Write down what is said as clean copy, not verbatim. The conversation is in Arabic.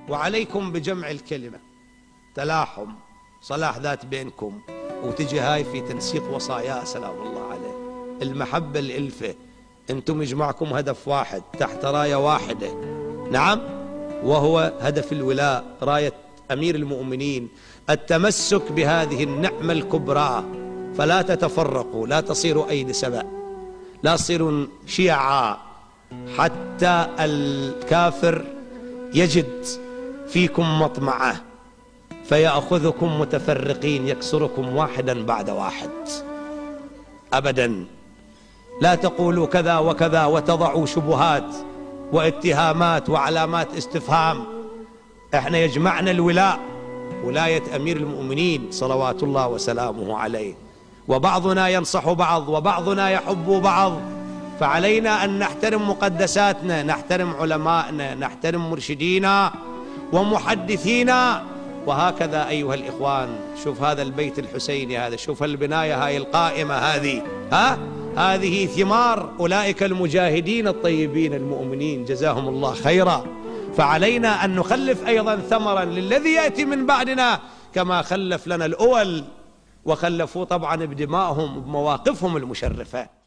وعليكم بجمع الكلمة، تلاحم، صلاح ذات بينكم، وتجي هاي في تنسيق وصاياه سلام الله عليه، المحبة الألفة، أنتم يجمعكم هدف واحد تحت راية واحدة، نعم، وهو هدف الولاء، راية أمير المؤمنين، التمسك بهذه النعمة الكبرى، فلا تتفرقوا، لا تصيروا أيدي سبأ، لا تصيروا شيعا حتى الكافر يجد فيكم مطمعة فيأخذكم متفرقين، يكسركم واحدا بعد واحد. أبدا لا تقولوا كذا وكذا وتضعوا شبهات واتهامات وعلامات استفهام. احنا يجمعنا الولاء، ولاية أمير المؤمنين صلوات الله وسلامه عليه، وبعضنا ينصح بعض وبعضنا يحب بعض، فعلينا أن نحترم مقدساتنا، نحترم علماءنا، نحترم مرشدينا ومحدثينا. وهكذا أيها الإخوان، شوف هذا البيت الحسيني هذا، شوف البناية هاي القائمة هذه، هذه ثمار أولئك المجاهدين الطيبين المؤمنين جزاهم الله خيرا. فعلينا أن نخلف أيضا ثمرا للذي يأتي من بعدنا كما خلف لنا الأول، وخلفوا طبعا بدمائهم وبمواقفهم المشرفة.